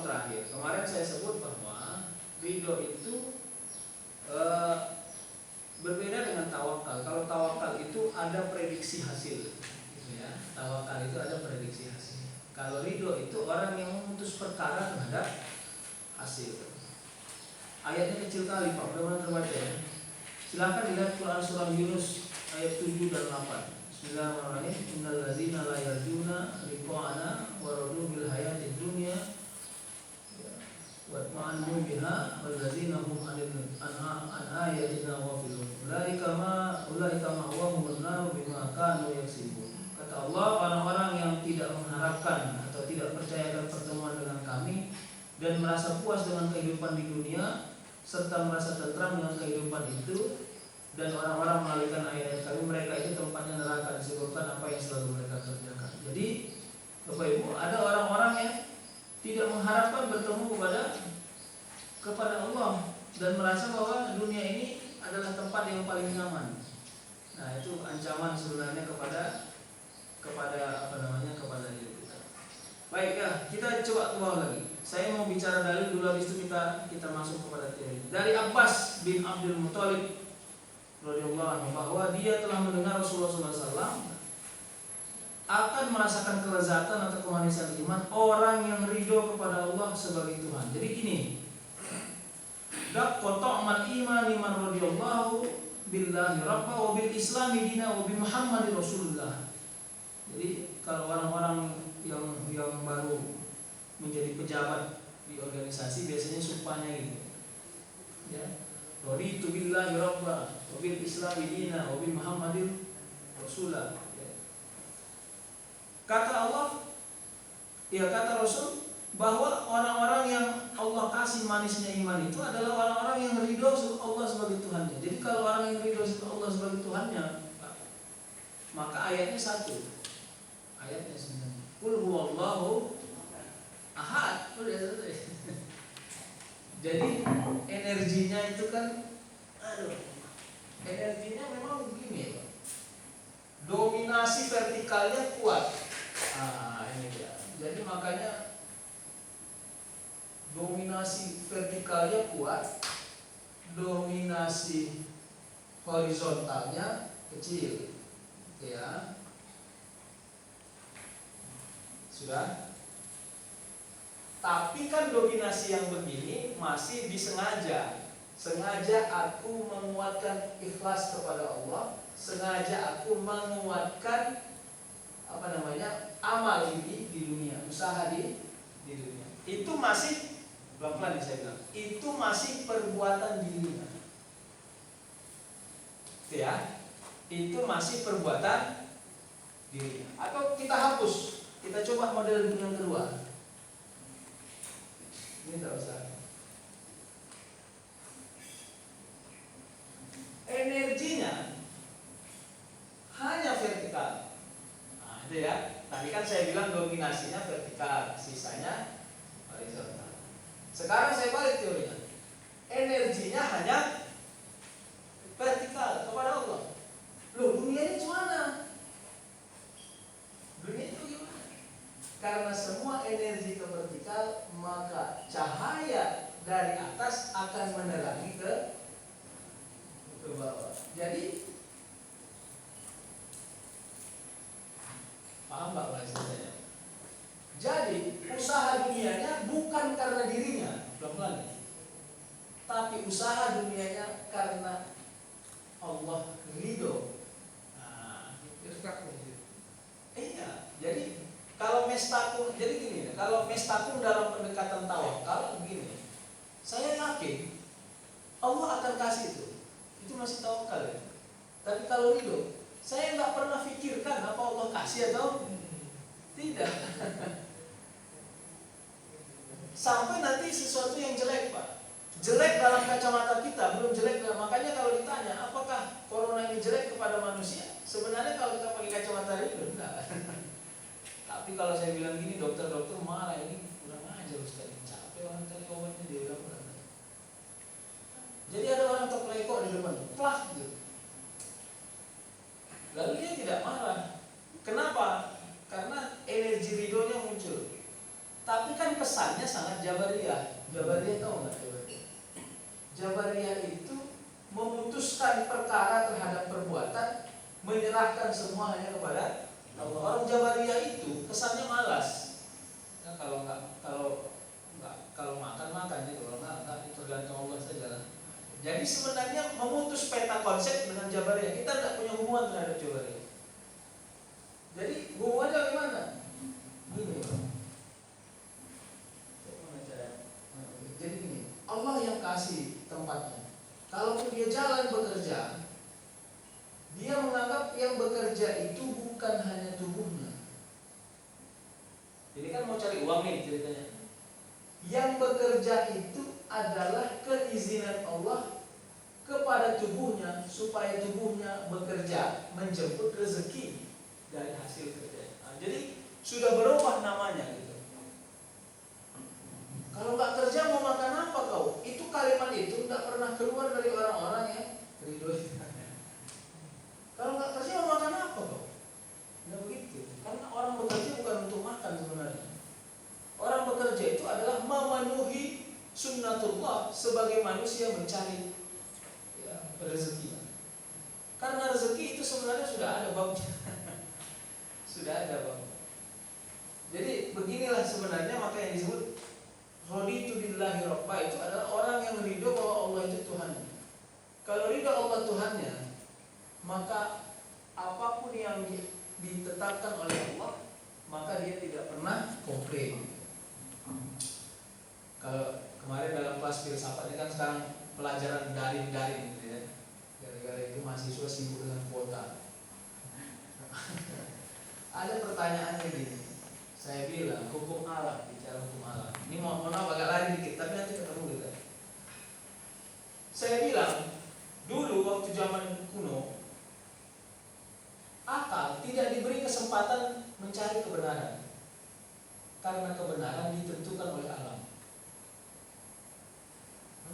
terakhir. Kemarin saya sebut bahwa ridho itu berbeda dengan tawakal. Kalau tawakal itu ada prediksi hasil, gitu ya. Tawakal itu ada prediksi hasil. Kalau ridho itu orang yang memutus perkara terhadap hasil. Ayatnya kecil kali Pak, mudah-mudahan terbaca ya. Silahkan dilihat Quran surah Yunus ayat 7 dan 8. Bismillahirrahmanirrahim. Innal ladzina la yarjuna liqa'ana wa radu bil hayatid dunya wa ma'anu biha wal ladzina hum an ayatina ghafilun. Ulaika ma'wahum an-nar bima kanu yaksibun. Kata Allah, orang-orang yang tidak mengharapkan atau tidak percayakan pertemuan dengan kami dan merasa puas dengan kehidupan di dunia serta merasa tentram dengan kehidupan itu, dan orang-orang mengalihkan ayat kami, mereka itu tempatnya neraka disebabkan apa yang selalu mereka kerjakan. Jadi Bapak Ibu, ada orang-orang yang tidak mengharapkan bertemu kepada Allah dan merasa bahwa dunia ini adalah tempat yang paling nyaman. Nah, itu ancaman sebenarnya kepada diri kita. Baik ya, kita coba ke bawah lagi. Saya mau bicara dalil dulu, habis itu kita masuk kepada teori. Dari Abbas bin Abdul Muthalib radhiyallahu anhu bahwa dia telah mendengar Rasulullah SAW akan merasakan kelezatan atau kemanisan iman orang yang ridho kepada Allah sebagai Tuhan. Jadi gini, dak qata'mal iman liman radhiyallahu billahi rabba wa bil islami dina wa bi Muhammadin rasulullah. Jadi kalau orang-orang yang baru menjadi pejabat di organisasi biasanya sumpahnya gitu. Ya. Raditu billahi rabba wa bil islami dina wa bi Muhammadin rasulullah. Ya. Kata Allah, ya kata Rasul bahwa orang-orang yang Allah kasih manisnya iman itu adalah orang-orang yang ridho Allah sebagai Tuhannya. Jadi kalau orang yang ridho Allah sebagai Tuhannya, maka ayatnya satu. Ayatnya sebenarnya Qul huwallahu ahad. Udah selesai. Jadi energinya itu kan energinya memang begini ya, dominasi vertikalnya kuat. Ini dia. Jadi makanya dominasi vertikalnya kuat, dominasi horizontalnya kecil. Ya. Sudah. Tapi kan dominasi yang begini masih disengaja. Sengaja aku menguatkan ikhlas kepada Allah, sengaja aku menguatkan amal ini di dunia, usaha di dunia. Itu masih pelan-pelan saya bilang. Itu masih perbuatan dirinya. Ya. Itu masih perbuatan dirinya. Atau kita hapus. Kita coba model yang kedua. Ini tak usah. Energinya hanya vertikal. Nah, itu ya. Tadi kan saya bilang dominasinya vertikal, sisanya horizontal. Sekarang saya balik teorinya. Energinya hanya vertikal kepada Allah. Loh, dunia ini gimana? Dunia itu gimana? Karena semua energi ke vertikal, maka cahaya dari atas akan menerangi ke bawah. Jadi paham Pak maksudnya? Jadi usaha dunianya bukan karena dirinya, pelan-pelan, tapi usaha dunianya karena Allah ridho. Iya, jadi kalau mestakum, jadi gini, kalau mestakum dalam pendekatan tawakal begini, saya yakin Allah akan kasih itu masih tawakal ya. Tapi kalau ridho, saya nggak pernah pikirkan apa Allah kasih atau tidak. Sampai nanti sesuatu yang jelek Pak, jelek dalam kacamata kita, belum jelek dalam, makanya kalau ditanya apakah corona ini jelek kepada manusia, sebenarnya kalau kita pakai kacamata ridho enggak. Tapi kalau saya bilang gini, dokter-dokter malah ini kurang ajar Ustaz, capek orang cari obatnya dia bilang kurang. Jadi ada orang terpelekok di depan, plak gitu. Lalu dia tidak marah. Kenapa? Karena energi ridhonya muncul. Tapi kan pesannya sangat Jabariyah tahu nggak Jabariyah? Jabariyah itu memutuskan perkara terhadap perbuatan, menyerahkan semuanya kepada Allah. Orang Jabariyah itu kesannya malas. Ya, kalau makan gitu, kalau nggak itu tergantung Allah saja lah. Jadi sebenarnya memutus peta konsep dengan Jabariyah, kita tidak punya hubungan terhadap Jabariyah. Jadi hubungannya gimana? Gini, jadi gini, Allah yang kasih tempatnya. Kalaupun dia jalan bekerja, dia menganggap yang bekerja itu bukan hanya tubuhnya. Jadi kan mau cari uang nih ceritanya. Yang bekerja itu adalah keizinan Allah kepada tubuhnya supaya tubuhnya bekerja menjemput rezeki dari hasil kerja. Nah, jadi sudah berubah namanya gitu. Kalau nggak kerja mau makan apa kau? Itu kalimat itu nggak pernah keluar dari orang-orang yang ridho. Kalau nggak kerja mau makan apa kau? Nggak begitu. Karena orang bekerja bukan untuk makan sebenarnya. Orang bekerja itu adalah memenuhi sunnatullah sebagai manusia mencari rezeki. Karena rezeki itu sebenarnya sudah ada babnya. Sudah ada babnya. Jadi beginilah sebenarnya maka yang disebut raditu billahi rabba itu adalah orang yang ridho bahwa Allah itu Tuhan. Kalau ridho Allah Tuhannya, maka apapun yang ditetapkan oleh Allah, maka dia tidak pernah komplain. Kalau kemarin dalam kelas filsafat ini kan sekarang pelajaran daring gitu ya. Gara-gara itu mahasiswa sibuk dengan kuota. Ada pertanyaannya gini. Saya bilang hukum alam, bicara hukum alam. Ini mohon maaf agak lari dikit, tapi nanti ketemu kita. Saya bilang dulu waktu zaman kuno, akal tidak diberi kesempatan mencari kebenaran, karena kebenaran ditentukan oleh alam.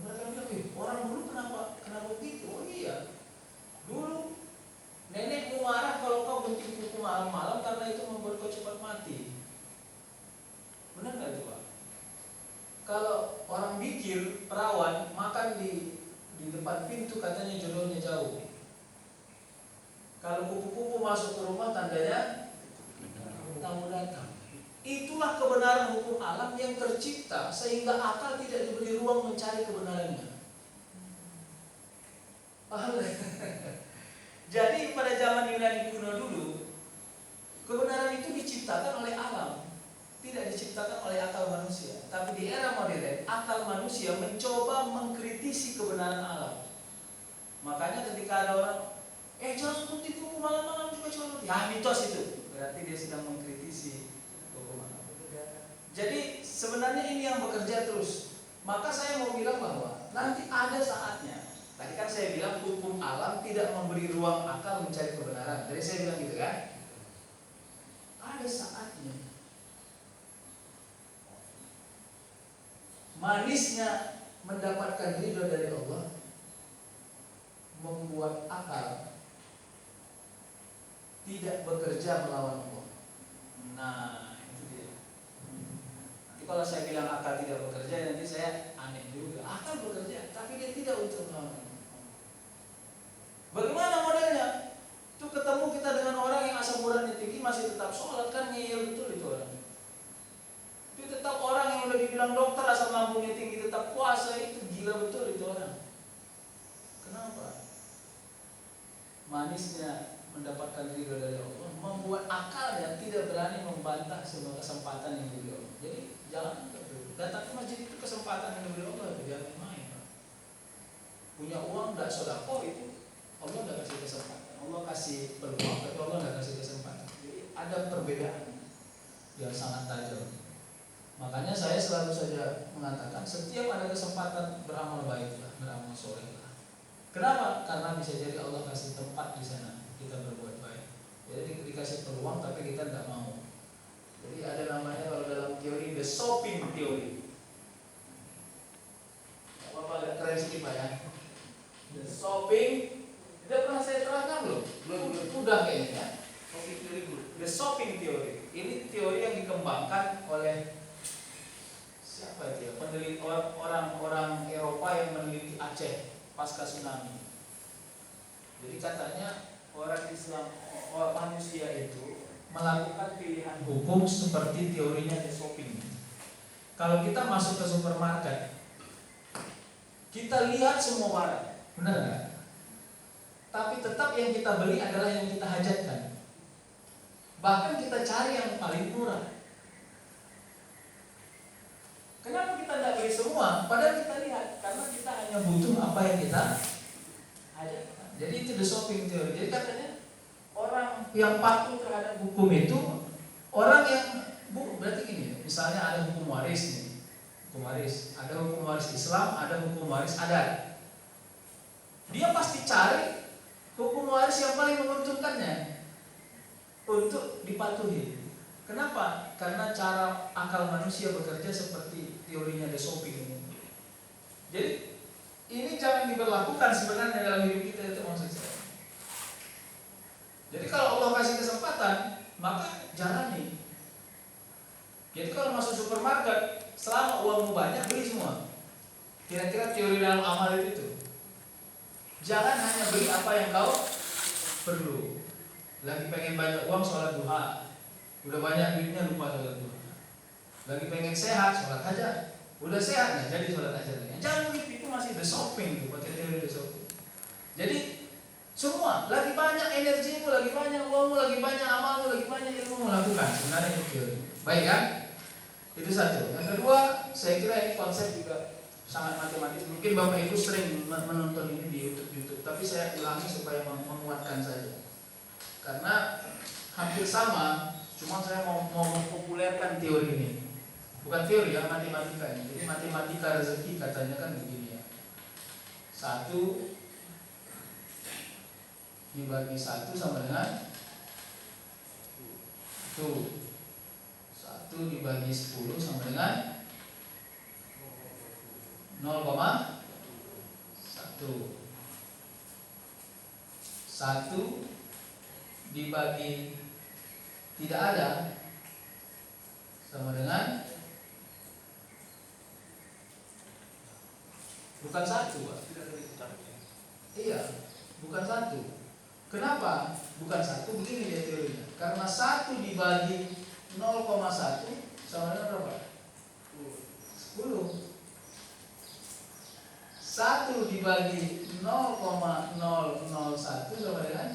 Mereka bilang, orang dulu kenapa begitu? Oh iya, dulu nenekmu marah kalau kau bentik buku malam-malam karena itu membuat kau cepat mati. Benar nggak itu Pak? Kalau orang bikir, perawan makan di depan pintu katanya jodohnya jauh. Kalau kupu-kupu masuk ke rumah tandanya tamu datang. Itulah kebenaran hukum alam yang tercipta sehingga akal tidak diberi ruang mencari kebenarannya. Paham gak? Jadi pada zaman Yunani kuno dulu, kebenaran itu diciptakan oleh alam, tidak diciptakan oleh akal manusia. Tapi di era modern, akal manusia mencoba mengkritisi kebenaran alam. Makanya ketika ada orang, jangan seperti itu malam-malam juga jangan. Ya mitos itu. Berarti dia sedang mengkritisi hukum alam. Jadi sebenarnya ini yang bekerja terus. Maka saya mau bilang bahwa nanti ada saatnya. Tadi kan saya bilang hukum alam tidak memberi ruang akal mencari kebenaran. Jadi saya bilang gitu kan. Ada saatnya. Manisnya mendapatkan ridho dari Allah membuat akal tidak bekerja melawan Allah. Nah, itu dia. Nanti kalau saya bilang akal tidak bekerja, nanti saya aneh juga. Akal bekerja, tapi dia tidak untuk melawan Allah. Bagaimana modelnya? Itu ketemu kita dengan orang yang asam uratnya tinggi masih tetap sholat, kan ngeyel betul itu orang. Itu tetap orang yang udah dibilang dokter asam lambungnya tinggi tetap puasa, itu gila betul itu orang. Kenapa? Manisnya mendapatkan ridho dari Allah membuat akalnya tidak berani membantah semua kesempatan yang diberi Allah. Jadi jangan datang ke masjid itu kesempatan yang diberi Allah, jangan main. Punya uang tidak sedekah itu Allah tidak kasih kesempatan. Allah kasih peluang, tapi Allah tidak kasih kesempatan. Jadi ada perbedaan yang sangat tajam. Makanya saya selalu saja mengatakan setiap ada kesempatan beramal baiklah, beramal solehlah. Kenapa? Karena bisa jadi Allah kasih tempat di sana kita berbuat baik. Jadi dikasih peluang tapi kita tidak mau. Jadi ada namanya kalau dalam teori the shopping theory. Apa agak keren sedikit Pak ya? The shopping, tidak pernah saya terangkan belum udah kayaknya ya. Shopping theory dulu. The shopping theory. Ini teori yang dikembangkan oleh siapa itu ya? meneliti orang-orang Eropa yang meneliti Aceh pasca tsunami. Jadi katanya orang Islam, manusia itu melakukan pilihan hukum seperti teorinya di shopping. Kalau kita masuk ke supermarket, kita lihat semua barang, benar nggak? Tapi tetap yang kita beli adalah yang kita hajatkan. Bahkan kita cari yang paling murah. Kenapa kita tidak beli semua? Padahal kita lihat, karena kita hanya butuh apa yang kita hajatkan. Jadi itu the shopping theory. Jadi katanya orang yang patuh terhadap hukum itu orang yang berarti gini, misalnya ada hukum waris nih, hukum waris, ada hukum waris Islam, ada hukum waris adat. Dia pasti cari hukum waris yang paling menguntungkannya untuk dipatuhi. Kenapa? Karena cara akal manusia bekerja seperti teorinya de shopping ini. Jadi ini jangan diberlakukan sebenarnya dalam hidup kita, itu maksud saya. Jadi kalau Allah kasih kesempatan, maka jalani. Jadi kalau masuk supermarket, selama uangmu banyak, beli semua. Kira-kira teori dalam amal itu. Jangan hanya beli apa yang kau perlu. Lagi pengen banyak uang, sholat duha. Udah banyak duitnya, lupa sholat duha. Lagi pengen sehat, sholat hajat. Udah sehat, nah jadi sholat hajat. Jangan gitu, itu masih the shopping tuh, pakai teori the shopping. Jadi semua, lagi banyak energimu, lagi banyak uangmu, lagi banyak amalmu, lagi banyak ilmu lakukan. Sebenarnya itu teori. Baik kan? Itu satu. Yang kedua, saya kira ini konsep juga sangat matematis. Mungkin Bapak Ibu sering menonton ini di YouTube, tapi saya ulangi supaya menguatkan saja. Karena hampir sama, cuma saya mau mempopulerkan teori ini. Bukan teori ya, matematika ini. Jadi matematika rezeki katanya kan begini ya. 1 dibagi 1 sama dengan 1 dibagi 10 sama dengan 0,1. 1 dibagi tidak ada sama dengan bukan 1, Pak. Iya, bukan 1. Kenapa bukan 1? Begini dia teorinya. Karena 1 dibagi 0,1 sama dengan berapa? 10. 1 dibagi 0,001 sama dengan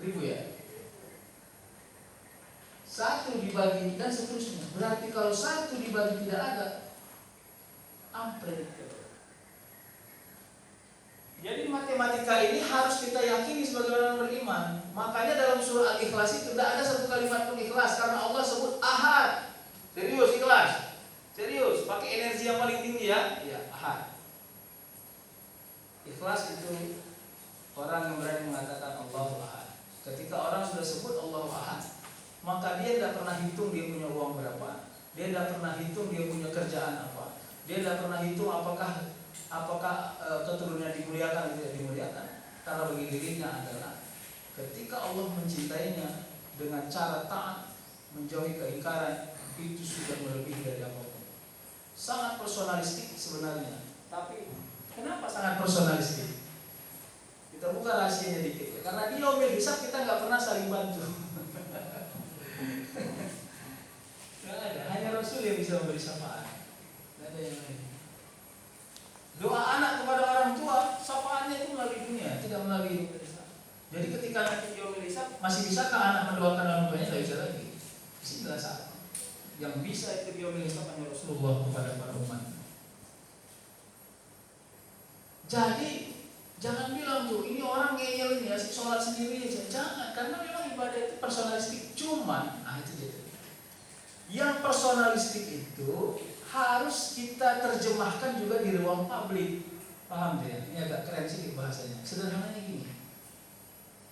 1000 ya. 1 dibagi dan seterusnya. Berarti kalau 1 dibagi tidak ada, unpredictable. Jadi matematika ini harus kita yakini sebagai orang beriman. Makanya dalam surah Al-Ikhlas itu tidak ada satu kalimat pun ikhlas, karena Allah sebut ahad. Serius ikhlas. Serius, pakai energi yang paling tinggi ya. Ya, ahad. Ikhlas itu orang yang berani mengatakan Allahu ahad. Ketika orang sudah sebut Allahu ahad, maka dia tidak pernah hitung dia punya uang berapa. Dia tidak pernah hitung dia punya kerjaan apa. Dia tidak pernah hitung apakah keturunannya dimuliakan atau tidak dimuliakan. Karena bagi dirinya adalah ketika Allah mencintainya dengan cara taat, menjauhi keingkaran, itu sudah melebihi dari apapun. Sangat personalistik sebenarnya. Tapi kenapa sangat personalistik? Kita buka rahasianya dikit ya. Karena di yaumil hisab kita nggak pernah saling bantu. Nggak ada. Hanya Rasul yang bisa memberi syafaat. Nggak ada yang lain. Doa anak kepada orang tua, syafaatnya itu melalui dunia, tidak melalui yaumil hisab. Jadi ketika nanti yaumil hisab, masih bisakah anak mendoakan orang tuanya? Tidak bisa lagi. Disinilah saat. Yang bisa itu yaumil hisab hanya Rasulullah kepada para umat. Jadi jangan bilang tuh ini orang ngeyel ini asik sholat sendiri aja. Jangan, karena memang ibadah itu personalistik. Cuman, itu dia. Yang personalistik itu harus kita terjemahkan juga di ruang publik. Paham ya? Ini agak keren sih bahasanya. Sederhananya gini.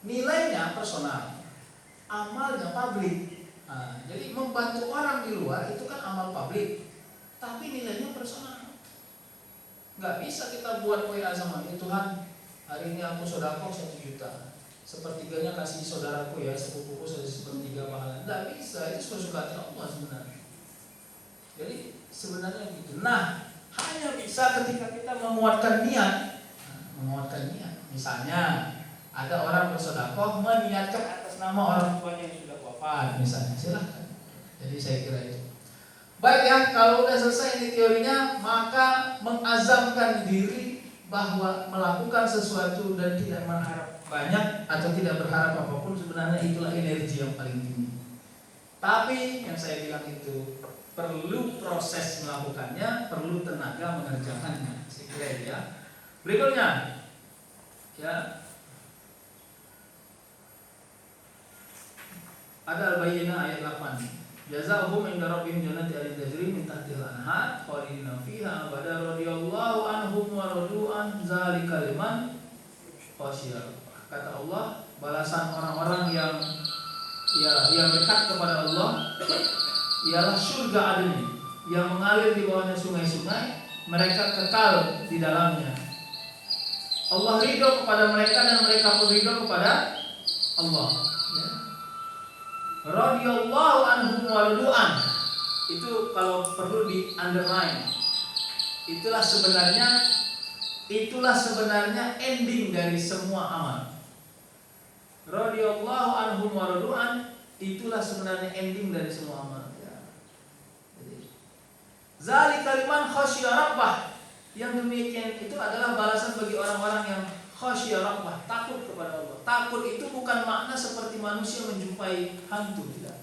Nilainya personal, amalnya publik. Nah, jadi membantu orang di luar itu kan amal publik, tapi nilainya personal. Nggak bisa kita buat WA sama dia, Tuhan hari ini aku sodako 1 juta, sepertiganya kasih saudaraku ya, sepupuku sepertiga pahala. Nggak bisa, itu suka-suka Allah sebenarnya. Jadi sebenarnya gitu. Nah, hanya bisa ketika kita menguatkan niat. Menguatkan niat. Misalnya ada orang bersedekah meniatkan atas nama orang tuanya yang sudah wafat, misalnya, silahkan. Jadi saya kira itu. Baik ya, kalau udah selesai ini teorinya, maka mengazamkan diri bahwa melakukan sesuatu dan tidak mengharap banyak atau tidak berharap apapun, sebenarnya itulah energi yang paling tinggi. Tapi yang saya bilang itu perlu proses melakukannya, perlu tenaga mengerjakannya. Saya kira itu ya. Berikutnya, ya, ada Al-Bayyinah ayat 8. Jazaohum inda rabbihim jannati adnin tajri min tahtiha al-anhar khalidina fiha abada radhiyallahu anhum wa radu an dzalika liman khasyiya. Kata Allah, balasan orang-orang yang dekat kepada Allah ialah surga adn yang mengalir di bawahnya sungai-sungai, mereka kekal di dalamnya. Allah ridho kepada mereka dan mereka pun ridho kepada Allah. Ya. Radhiyallahu anhum wa radu'an. Itu kalau perlu di underline. Itulah sebenarnya ending dari semua amal. Radhiyallahu anhum wa radu'an, itulah sebenarnya ending dari semua amal. Ya. Jadi, zalika liman khasyiya rabbah. Yang demikian itu adalah balasan bagi orang-orang yang khasyiyah rabbah, takut kepada Allah. Takut itu bukan makna seperti manusia menjumpai hantu, tidak.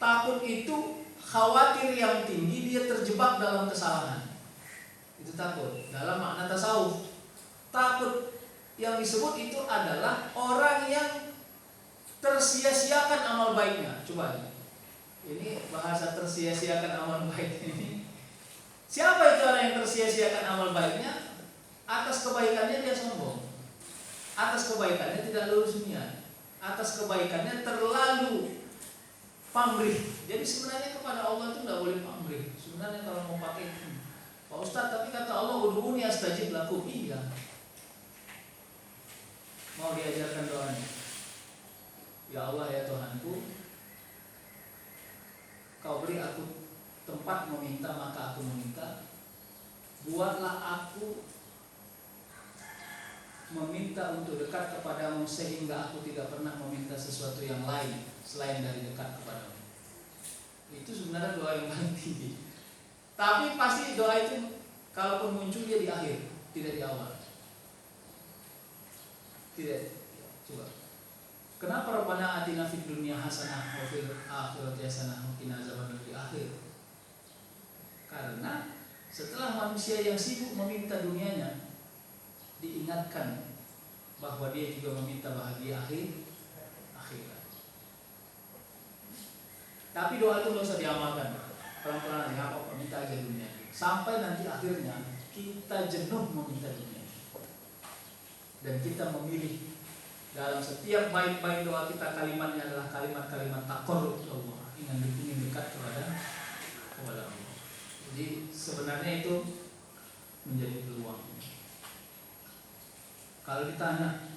Takut itu khawatir yang tinggi, dia terjebak dalam kesalahan. Itu takut dalam makna tasawuf. Takut yang disebut itu adalah orang yang tersia-siakan amal baiknya. Coba ini bahasa tersia-siakan amal baik ini. Siapa itu orang yang tersia-siakan amal baiknya? Atas kebaikannya dia sombong, atas kebaikannya tidak lurus niat, atas kebaikannya terlalu pamrih. Jadi sebenarnya kepada Allah itu tidak boleh pamrih. Sebenarnya kalau mau pakai Pak Ustadz, tapi kata Allah udhuni astajib lakum. Iya. Mau diajarkan doanya. Ya Allah ya Tuhanku, Kau beri aku tempat meminta maka aku meminta. Buatlah aku meminta untuk dekat kepadamu sehingga aku tidak pernah meminta sesuatu yang lain selain dari dekat kepadamu. Itu sebenarnya doa yang paling tinggi. Tapi pasti doa itu kalaupun muncul dia di akhir, tidak di awal. Tidak. Coba. Kenapa Rabbana atina fid dunya hasanah wa fil akhirati hasanah wa qina azabannar di akhir? Karena setelah manusia yang sibuk meminta dunianya, diingatkan bahwa dia juga meminta bahagia akhirat. Tapi doa itu tidak usah diamalkan. Pelan-pelan ya, apa minta aja dunia. Sampai nanti akhirnya kita jenuh meminta dunia. Dan kita memilih dalam setiap baik-baik doa kita, kalimatnya adalah kalimat-kalimat taqarrub ke Allah, ingin dekat kepada Allah. Jadi sebenarnya itu menjadi peluang. Kalau ditanya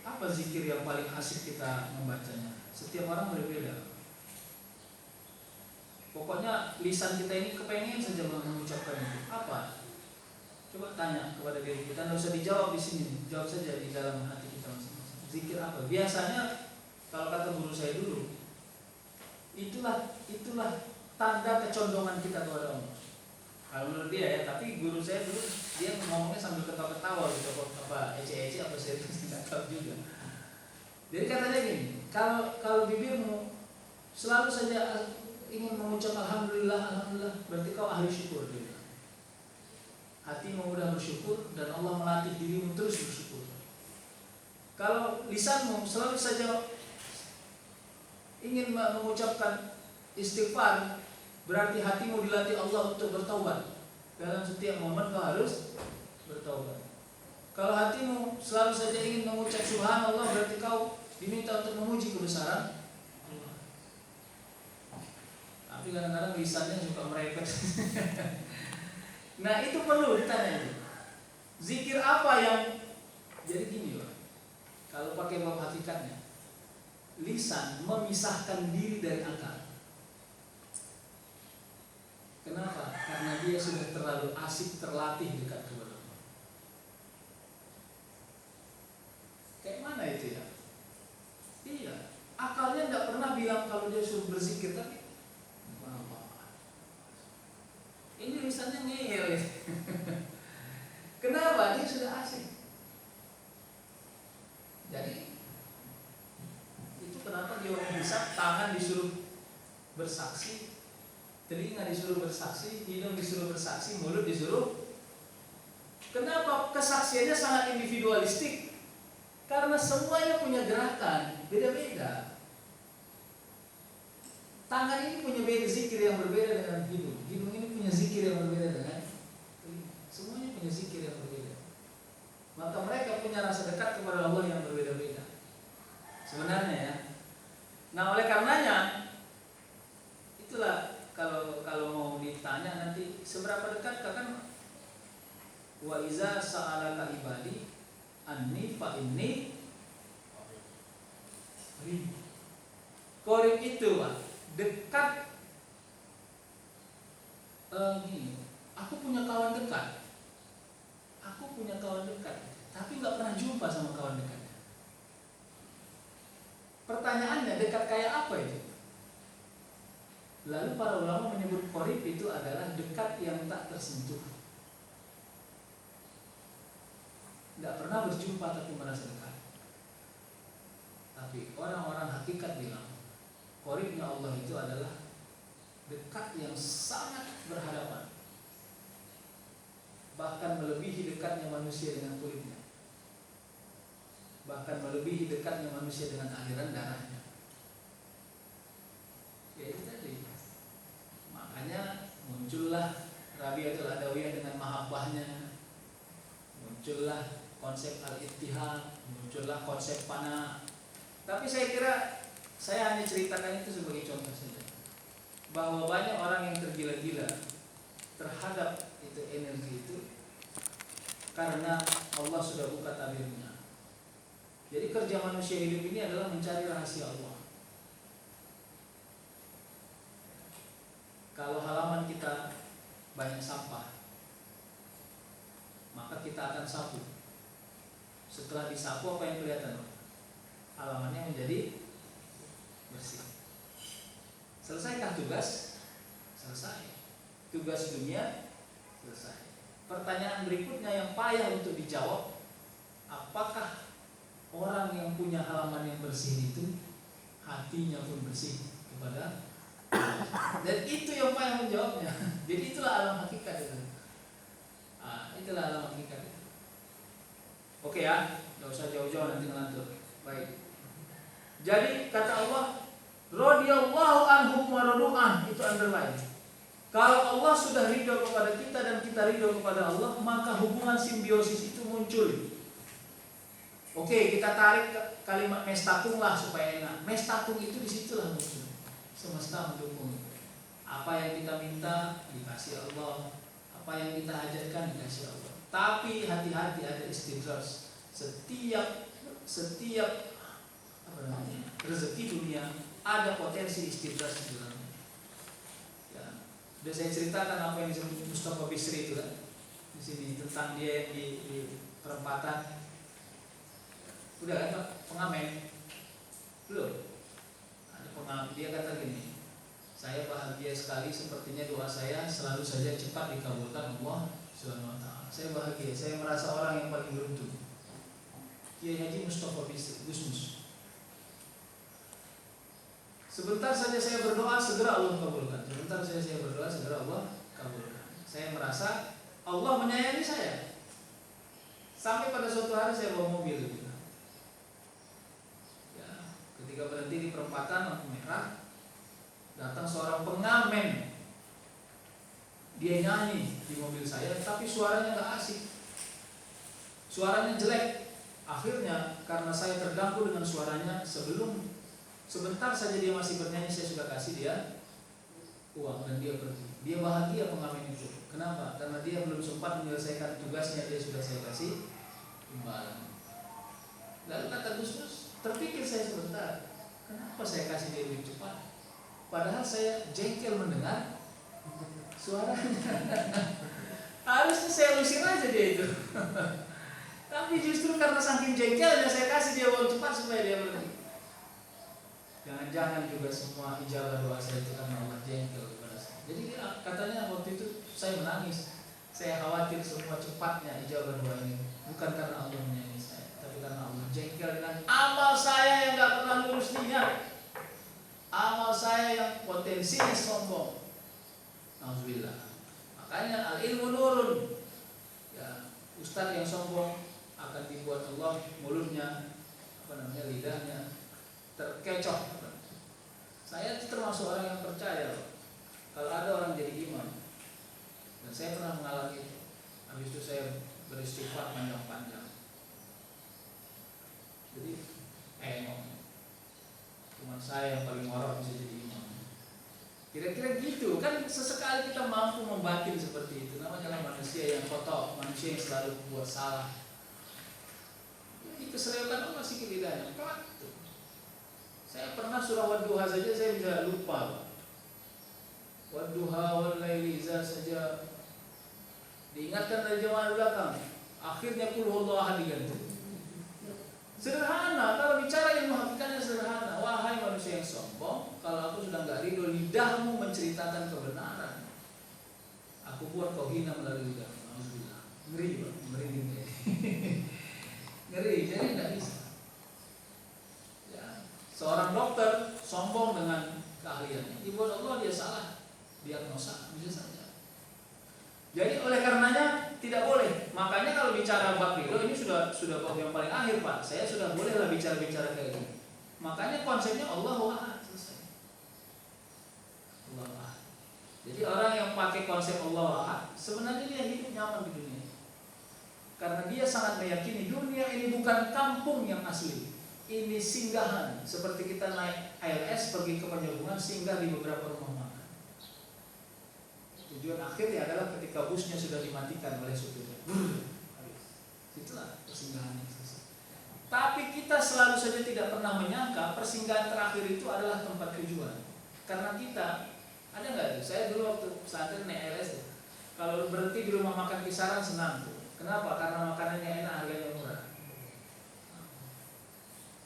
apa zikir yang paling asik kita membacanya, setiap orang berbeda. Pokoknya lisan kita ini kepengen saja mengucapkan itu. Apa? Coba tanya kepada diri kita, tidak usah dijawab di sini, jawab saja di dalam hati kita masing-masing. Zikir apa? Biasanya kalau kata guru saya dulu, itulah tanda kecondongan kita kepada Allah. Kalau menurut dia ya, tapi guru saya dulu dia ngomongnya sambil ketawa-ketawa gitu, apa ece-ece apa serius tidak tahu juga. Jadi katanya gini, kalau bibirmu selalu saja ingin mengucap alhamdulillah, berarti kau ahli syukur gitu. Hatimu mudah bersyukur dan Allah melatih dirimu terus bersyukur. Kalau lisanmu selalu saja ingin mengucapkan istighfar, berarti hatimu dilatih Allah untuk bertaubat. Dalam setiap momen kau harus bertaubat. Kalau hatimu selalu saja ingin mengucap subhanallah, berarti kau diminta untuk memuji kebesaran Allah. Tapi kadang-kadang lisannya suka merepet. Nah itu perlu ditanya itu. Zikir apa yang jadi gini loh. Kalau pakai bab hakikatnya, lisan memisahkan diri dari akal. Kenapa? Karena dia sudah terlalu asik terlatih dekat kepada Allah. Kayak mana itu ya? Iya, akalnya tidak pernah bilang kalau dia suruh berzikir, tapi ini lisannya ngeyel ya. Kenapa? Dia sudah asik. Jadi itu kenapa dia bisa tangan disuruh bersaksi, telinga disuruh bersaksi, hidung disuruh bersaksi, mulut disuruh. Kenapa? Kesaksiannya sangat individualistik. Karena semuanya punya gerakan beda-beda. Tangan ini punya beda zikir yang berbeda dengan hidung. Hidung ini punya zikir yang berbeda dengan telinga. Semuanya punya zikir yang berbeda. Maka mereka punya rasa dekat kepada Allah yang berbeda-beda. Sebenarnya ya. Nah, oleh karenanya itulah kalau mau ditanya nanti seberapa dekat kan wa iza sa'alaka ibadi anni fa inni qarib itu dekat. Gini, aku punya kawan dekat, tapi nggak pernah jumpa sama kawan dekatnya. Pertanyaannya, dekat kayak apa itu? Lalu para ulama menyebut qarib itu adalah dekat yang tak tersentuh. Tidak pernah berjumpa tapi merasa dekat. Tapi orang-orang hakikat bilang qaribnya Allah itu adalah dekat yang sangat berhadapan, bahkan melebihi dekatnya manusia dengan kulitnya, bahkan melebihi dekatnya manusia dengan aliran darahnya. Ya itu tadi. Makanya muncullah Rabi'atul Adawiyah dengan mahabbahnya, muncullah konsep al-ittihad, muncullah konsep fana. Tapi saya kira saya hanya ceritakan itu sebagai contoh saja, bahwa banyak orang yang tergila-gila terhadap itu energi itu karena Allah sudah buka tabirnya. Jadi kerja manusia hidup ini adalah mencari rahasia Allah. Kalau halaman kita banyak sampah, maka kita akan sapu. Setelah disapu apa yang kelihatan? Halamannya menjadi bersih. Selesaikah tugas? Selesai. Tugas dunia selesai. Pertanyaan berikutnya yang payah untuk dijawab, apakah orang yang punya halaman yang bersih itu hatinya pun bersih kepada Allah? Dan itu yang payah menjawabnya. Jadi itulah alam hakikat itu. Itulah alam hakikat itu. Oke ya, nggak usah jauh-jauh nanti ngelantur. Baik. Jadi kata Allah, radhiyallahu anhum wa radu'an, itu underline. Kalau Allah sudah ridho kepada kita dan kita ridho kepada Allah, maka hubungan simbiosis itu muncul. Oke, kita tarik kalimat mestatung lah supaya enak. Mestatung itu disitulah muncul. Semesta mendukung. Apa yang kita minta dikasih Allah, apa yang kita hajatkan dikasih Allah. Tapi hati-hati, ada istidraj. Setiap rezeki dunia ada potensi istidraj di dalamnya. Ya, sudah saya ceritakan apa yang disebut Mustafa Bisri itu kan, di sini tentang dia yang di perempatan. Udah kan Pak, pengamen belum? Ada pengamen, dia kata gini, saya bahagia sekali, sepertinya doa saya selalu saja cepat dikabulkan Allah Subhanahu wa ta'ala. Saya bahagia, saya merasa orang yang paling beruntung. Kiai Haji Mustafa Bisri, Gusmus. Sebentar saja saya berdoa, segera Allah kabulkan. Sebentar saja saya berdoa, segera Allah kabulkan. Saya merasa Allah menyayangi saya. Sampai pada suatu hari saya bawa mobil gitu. Ya, ketika berhenti di perempatan lampu merah, datang seorang pengamen. Dia nyanyi di mobil saya, tapi suaranya nggak asik. Suaranya jelek. Akhirnya karena saya terganggu dengan suaranya, sebentar saja dia masih bernyanyi, saya sudah kasih dia uang dan dia pergi. Dia bahagia pengamen itu. Kenapa? Karena dia belum sempat menyelesaikan tugasnya, dia sudah saya kasih imbalan. Lalu kata Gusmus, terpikir saya sebentar, kenapa saya kasih dia lebih cepat? Padahal saya jengkel mendengar suaranya. Harusnya saya usir aja dia itu. Tapi justru karena saking jengkelnya saya kasih dia uang cepat supaya dia berhenti. Jangan-jangan juga semua ijabah doa saya itu karena Allah jengkel kepada saya. Jadi katanya waktu itu saya menangis. Saya khawatir semua cepatnya ijabah doa ini. Bukan karena Allah menyayangi saya, tapi karena Allah jengkel dengan amal saya yang gak pernah lurus niat. Amal saya yang potensinya sombong. Nauzubillah. Makanya al-ilmu nurun. Ya, ustaz yang sombong akan dibuat Allah mulutnya, lidahnya terkecoh. Saya termasuk orang yang percaya kalau ada orang jadi imam, dan saya pernah mengalami itu. Habis itu saya beristighfar panjang-panjang. Jadi cuma saya yang paling warak bisa jadi imam. Kira-kira gitu kan, sesekali kita mampu membatin seperti itu. Namanya manusia yang kotor, manusia yang selalu membuat salah. Itu keseriokan Allah masih lidahnya. Saya pernah surah Wadduha saja saya bisa lupa. Wadduha wal laili idza saja. Diingatkan dari zaman belakang. Akhirnya qul huwallahu ahad diganti. Sederhana, kalau bicara ilmu hakikatnya sederhana. Wahai manusia yang sombong, kalau aku sudah enggak ridho lidahmu menceritakan kebenaran, aku buat kau hina melalui lidahmu. Alhamdulillah. Ngeri, Pak. Merinding. Ngeri, jadi enggak bisa. Ya. Seorang dokter sombong dengan keahliannya, dibuat Allah dia salah diagnosa, bisa saja. Jadi oleh karenanya tidak boleh. Makanya kalau bicara bab ridho ini sudah bab yang paling akhir, Pak. Saya sudah bolehlah bicara kayak gini. Makanya konsepnya Allahu Ahad, selesai. Allahu Ahad. Jadi orang yang pakai konsep Allahu Ahad sebenarnya dia hidup nyaman di dunia. Karena dia sangat meyakini dunia ini bukan kampung yang asli. Ini singgahan. Seperti kita naik ALS pergi ke Penyambungan, singgah di beberapa rumah makan. Tujuan akhirnya adalah ketika busnya sudah dimatikan oleh supirnya. Itulah persinggahan yang selesai. Tapi kita selalu saja tidak pernah menyangka persinggahan terakhir itu adalah tempat tujuan. Karena kita, ada nggak itu? Saya dulu waktu saat itu naik ALS, kalau berhenti di rumah makan kisaran senang tuh. Kenapa? Karena makanannya enak, harganya murah.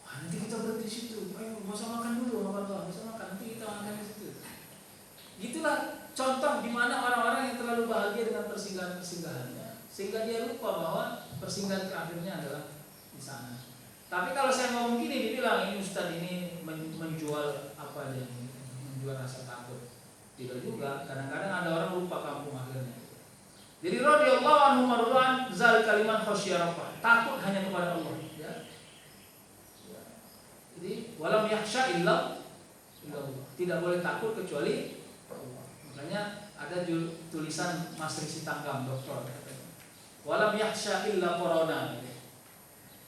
Wah, nanti kita berhenti di situ. Ayo, nggak usah makan dulu, nggak usah makan. Nanti kita makan di situ. Gitulah contoh di mana orang-orang yang terlalu bahagia dengan persinggahan-persinggahannya, sehingga dia lupa bahwa persinggahan terakhirnya adalah di sana. Tapi kalau saya ngomong gini, dibilang ini Ustadz ini menjual apa dia, menjual rasa takut. Tidak juga. Kadang-kadang ada orang lupa kampung akhirnya. Jadi radhiyallahu anhu marwan zal kalimat khasyarah. Takut hanya kepada Allah. Ya. Jadi walam yakhsha illa Allah. Tidak boleh takut kecuali Allah. Makanya ada tulisan Mas Risi Tanggam, doktor. Walam yakhsha illa corona.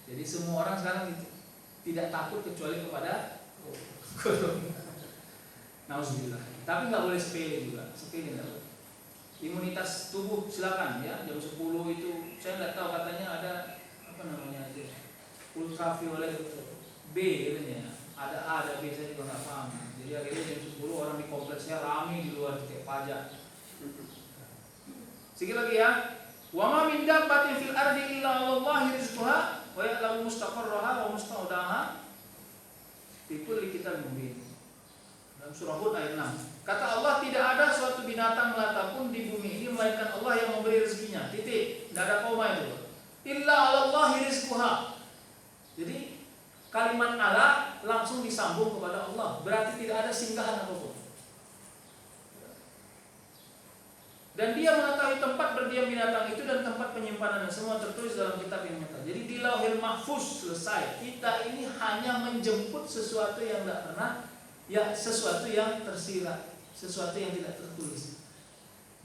Jadi semua orang sekarang tidak takut kecuali kepada corona. Nauzubillah. Tapi nggak boleh sepele juga. Sepele nggak boleh. Imunitas tubuh silakan ya. Jam 10 itu saya nggak tahu, katanya ada apa namanya itu ultraviolet B katanya. Ada A, ada B, saya juga nggak paham. Jadi akhirnya jam 10 orang di kompleksnya ramai di luar kayak pajak. Sikit lagi ya. Wa ma min dabbatin fil ardi illa 'alallahi rizquha wa ya'lamu mustaqarraha wa musta'udaha fi kulli kitabin mubin. Dalam surah Hud ayat 6. Kata Allah, tidak ada suatu binatang melata pun di bumi ini melainkan Allah yang memberi rezekinya. Titik. Tidak ada koma itu. Illa 'alallahi rizquha. Jadi kalimat Allah langsung disambung kepada Allah. Berarti tidak ada singgahan apapun. Dan dia mengetahui tempat berdiam binatang itu dan tempat penyimpanannya, semua tertulis dalam kitab yang nyata. Jadi di Lauhil Mahfuz selesai. Kita ini hanya menjemput sesuatu yang tidak pernah, ya sesuatu yang tersirat, sesuatu yang tidak tertulis.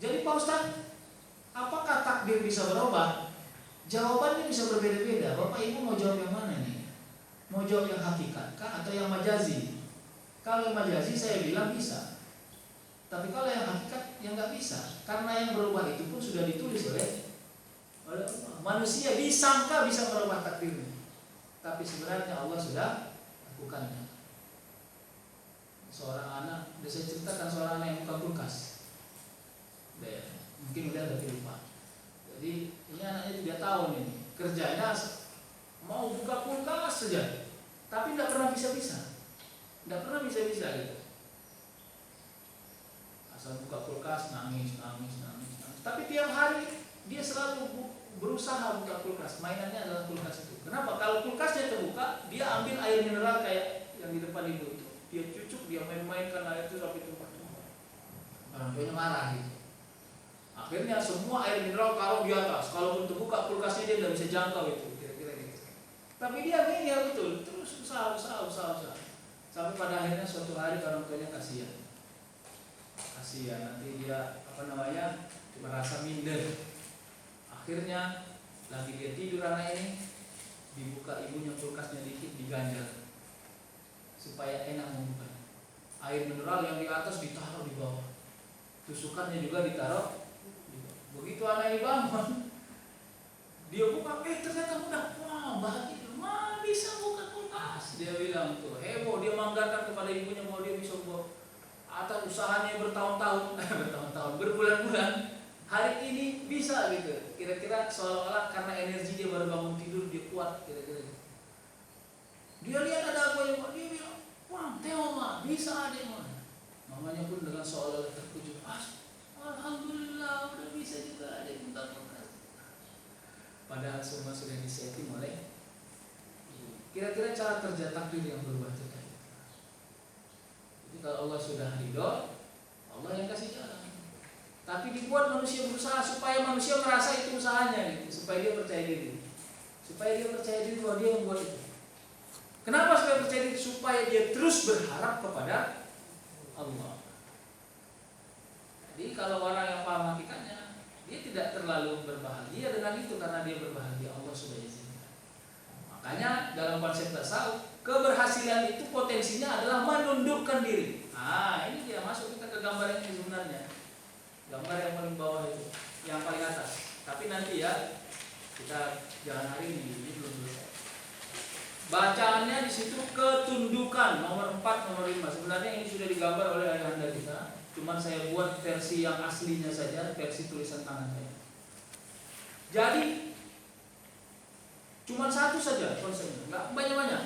Jadi Pak Ustadz, apakah takdir bisa berubah? Jawabannya bisa berbeda-beda. Bapak Ibu mau jawab yang mana nih? Mau jawab yang hakikat kah atau yang majazi? Kalau yang majazi saya bilang bisa. Tapi kalau yang hakikat yang nggak bisa, karena yang berubah itu pun sudah ditulis oleh Allah. Manusia disangka bisa merubah takdirnya, tapi sebenarnya Allah sudah lakukannya. Seorang anak, saya ceritakan seorang anak yang buka kulkas. Mungkin udah tapi lupa. Jadi ini anaknya 3 tahun ini, kerjanya mau buka kulkas saja, tapi tidak pernah bisa-bisa, gitu. Asal buka kulkas nangis. Tapi tiap hari dia selalu berusaha buka kulkas. Mainannya adalah kulkas itu. Kenapa? Kalau kulkasnya terbuka, dia ambil air mineral kayak yang di depan ibu itu. Dia cucuk, dia main-mainkan air itu sampai tumpah-tumpah. Orang tuanya marah gitu. Akhirnya semua air mineral kalau di atas, kalaupun terbuka kulkasnya dia tidak bisa jangkau itu, kira-kira gitu. Tapi dia ngeyel betul, terus usaha. Sampai pada akhirnya suatu hari orang tuanya kasihan, nanti dia merasa minder. Akhirnya lagi dia tidur anak ini, dibuka ibunya kulkasnya dikit, diganjal supaya enak membuka. Air mineral yang di atas ditaruh di bawah, tusukannya juga ditaruh. Begitu anak ini bangun, dia buka, ternyata udah, bahagia, bisa buka kulkas. Dia bilang tuh, heboh, dia menganggarkan kepada ibunya bahwa dia bisa buka. Atas usahanya bertahun-tahun, berbulan-bulan, hari ini bisa gitu. Kira-kira seolah-olah karena energi dia baru bangun tidur, dia kuat, kira-kira gitu. Dia lihat ada apa yang dia bilang, Teo mah bisa adek mah. Mamanya pun dengan seolah-olah terkejut, alhamdulillah udah bisa juga adek buka kulkas. Padahal semua sudah disetting oleh. Kira-kira cara kerja takdir yang berubah itu. Jadi kalau Allah sudah ridho, Allah yang kasih jalan. Tapi dibuat manusia berusaha supaya manusia merasa itu usahanya gitu, supaya dia percaya diri. Bahwa dia membuat itu. Kenapa supaya percaya diri? Supaya dia terus berharap kepada Allah. Jadi kalau orang yang paham hakikatnya, dia tidak terlalu berbahagia dengan itu karena dia berbahagia Allah sudah izinkan. Makanya dalam konsep tasawuf, keberhasilan itu potensinya adalah menundukkan diri. Ini dia masuk kita ke gambar ini sebenarnya. Gambar yang paling bawah itu, yang paling atas. Tapi nanti ya, kita jangan hari ini belum selesai. Bacaannya di situ ketundukan nomor 4, nomor 5. Sebenarnya ini sudah digambar oleh ayahanda kita. Cuman saya buat versi yang aslinya saja, versi tulisan tangan saya. Jadi cuman satu saja konsepnya, nggak banyak-banyak.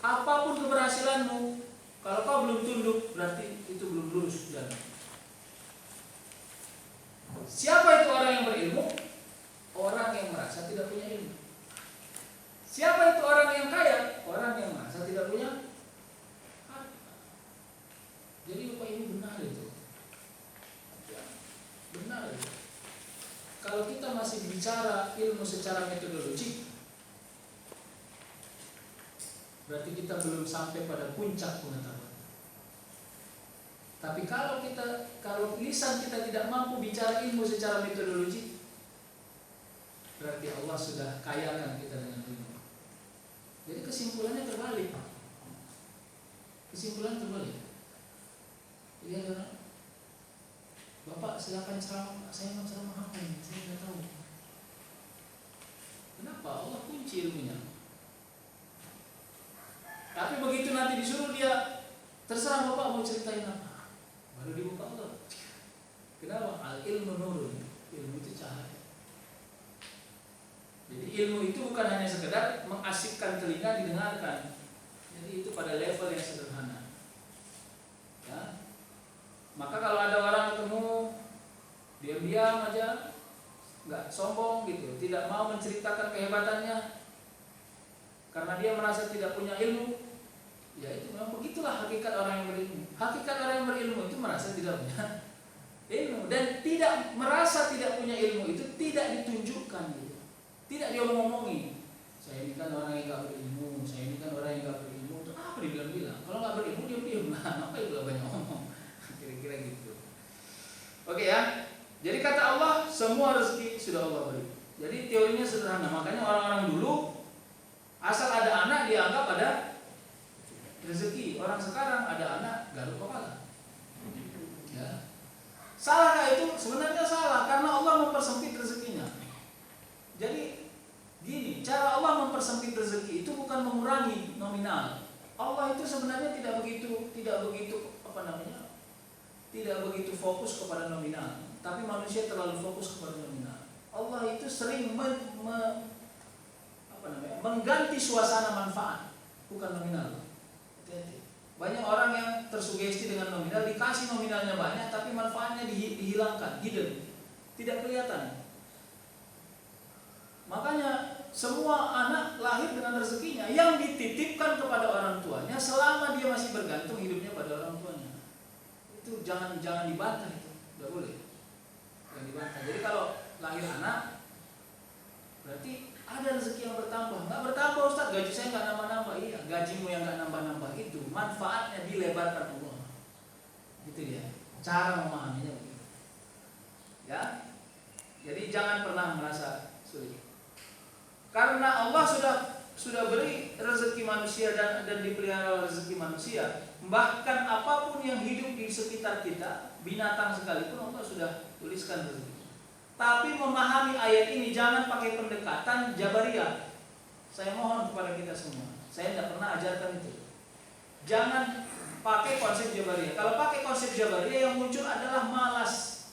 Apapun keberhasilanmu, kalau kau belum tunduk, berarti itu belum lurus jalan. Siapa itu orang yang berilmu? Orang yang merasa tidak punya ilmu. Siapa itu orang yang kaya? Orang yang merasa tidak punya harta. Jadi Bapak Ibu benar itu. Ya, benar itu. Kalau kita masih bicara ilmu secara metodologi, berarti kita belum sampai pada puncak pengetahuan. Tapi kalau lisan kita tidak mampu bicara ilmu secara metodologi, berarti Allah sudah kayakan kita dengan ilmu. Jadi kesimpulannya terbalik. Jadi ada orang, Bapak silakan ceramah, saya mau ceramah apa ini? Saya tidak tahu. Kenapa? Allah kunci ilmunya. Tapi begitu nanti disuruh dia, terserah Bapak mau ceritain apa, baru dibuka Allah. Kenapa? Al-ilmu nurun. Ilmu itu cahaya. Jadi ilmu itu bukan hanya sekedar mengasyikkan telinga didengarkan. Jadi itu pada level yang sederhana. Ya. Maka kalau ada orang ketemu diam-diam aja, nggak sombong gitu, tidak mau menceritakan kehebatannya karena dia merasa tidak punya ilmu, ya itu memang begitulah hakikat orang yang berilmu. Hakikat orang yang berilmu itu merasa tidak punya ilmu, dan tidak merasa tidak punya ilmu itu tidak ditunjukkan gitu. Tidak dia ngomongin, saya ini kan orang yang gak berilmu, saya ini kan orang yang gak berilmu. Itu apa dibilang-bilang? Kalau gak berilmu diam-diam lah, apa itu banyak ngomong? Kira-kira gitu. Oke ya. Jadi kata Allah, semua rezeki sudah Allah beri. Jadi teorinya sederhana. Makanya orang-orang dulu asal ada anak dianggap ada rezeki. Orang sekarang ada anak garuk kepala. Ya. Salahkah itu? Sebenarnya salah karena Allah mempersempit rezekinya. Jadi gini, cara Allah mempersempit rezeki itu bukan mengurangi nominal. Allah itu sebenarnya tidak begitu tidak begitu fokus kepada nominal. tapi manusia terlalu fokus kepada nominal. Allah itu sering mengganti suasana manfaat, bukan nominal. Hati-hati. Banyak orang yang tersugesti dengan nominal, dikasih nominalnya banyak, tapi manfaatnya dihilangkan, hidden, tidak kelihatan. Makanya semua anak lahir dengan rezekinya yang dititipkan kepada orang tuanya selama dia masih bergantung hidupnya pada orang tuanya. Itu jangan dibantah, itu tidak boleh. Jangan dibantah. Jadi kalau lahir anak berarti ada rezeki yang bertambah. Nggak bertambah Ustaz, gaji saya nggak nambah-nambah. Iya, gajimu yang nggak nambah-nambah itu manfaatnya dilebarkan Allah. Gitu dia. Cara memahaminya begitu. Ya. Jadi jangan pernah merasa sulit. Karena Allah sudah beri rezeki manusia dan dipelihara rezeki manusia. Bahkan apapun yang hidup di sekitar kita, binatang sekalipun Allah sudah tuliskan rezeki. Tapi memahami ayat ini jangan pakai pendekatan Jabariyah. Saya mohon kepada kita semua. Saya tidak pernah ajarkan itu. Jangan pakai konsep Jabariyah. Kalau pakai konsep Jabariyah yang muncul adalah malas.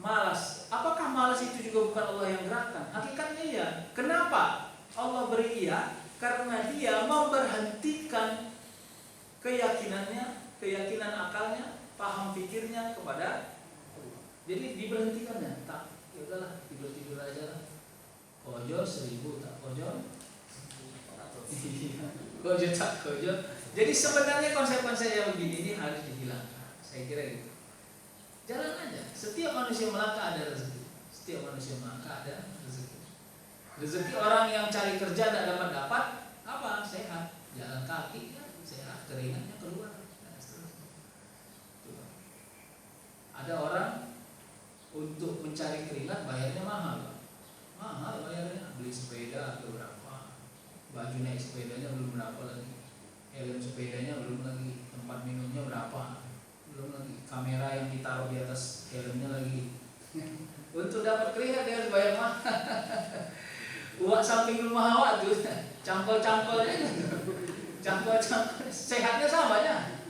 Malas. Apakah malas itu juga bukan Allah yang gerakkan? Hakikatnya iya. Kenapa Allah beri iya? Karena dia memberhentikan keyakinan akalnya, paham pikirnya kepada. Jadi diberhentikannya, tak, ya udahlah, tidur aja lah. Kojo 1000 tak kojo. Kojo tak kojo. Jadi sebenarnya konsep-konsep yang begini ini harus dihilangkan. Saya kira gitu. Jalan aja. Setiap manusia melangkah ada rezeki. Setiap manusia melangkah ada rezeki. Rezeki orang yang cari kerja tidak dapat apa? Sehat. Jalan kaki kan sehat, keringatnya keluar. Ada orang untuk mencari keringat bayarnya mahal. Mahal bayarnya. Beli sepeda berapa? Baju naik sepedanya belum berapa lagi. Helm sepedanya belum lagi. Tempat minumnya berapa? Belum lagi. Kamera yang ditaruh di atas helmnya lagi. Untuk dapat keringat dia harus bayar mahal. Uang samping rumah awak tuh, campol-campolinya, campol-campol, sehatnya sama aja.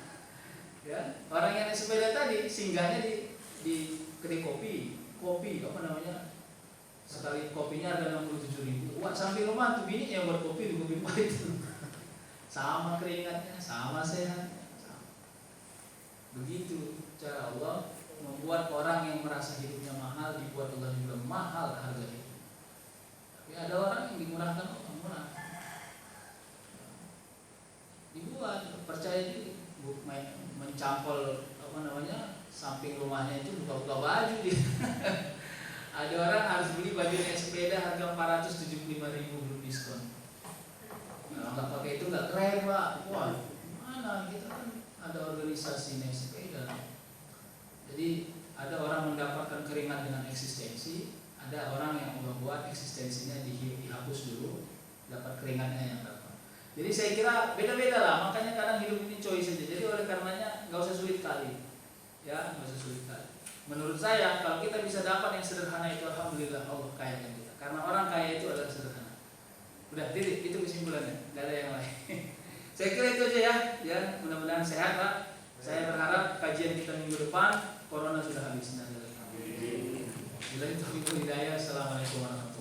Ya, orang yang naik sepeda tadi singgahnya di kedai kopi apa namanya? Sekali kopinya harga 67.000. Uang samping rumah tuh bini yang buat kopi di kopi pahit. Sama keringatnya, sama sehatnya, sama. Begitu cara Allah membuat orang yang merasa hidupnya mahal dibuat Allah juga mahal harga hidup. Tapi ada orang yang dimurahkan Allah murah. Dibuat percaya diri, mencampol apa namanya samping rumahnya itu buka-buka baju dia. Ada orang harus beli baju naik sepeda harga 475.000 belum diskon. Kalau nggak pakai itu nggak keren Pak. Wah, mana kita kan ada organisasi naik sepeda. Jadi ada orang mendapatkan keringat dengan eksistensi, ada orang yang membuat eksistensinya dihapus dulu, dapat keringatnya yang dapat. Jadi saya kira beda-beda lah, makanya kadang hidup ini choice saja. Jadi oleh karenanya nggak usah sulit kali, ya nggak usah sulit kali. Menurut saya kalau kita bisa dapat yang sederhana itu alhamdulillah Allah kayakan kita. Karena orang kaya itu adalah sederhana. Udah titik, itu kesimpulannya, nggak ada yang lain. Saya kira itu aja ya mudah-mudahan sehat Pak. Saya berharap kajian kita minggu depan Corona sudah habis. Assalamualaikum warahmatullahi wabarakatuh.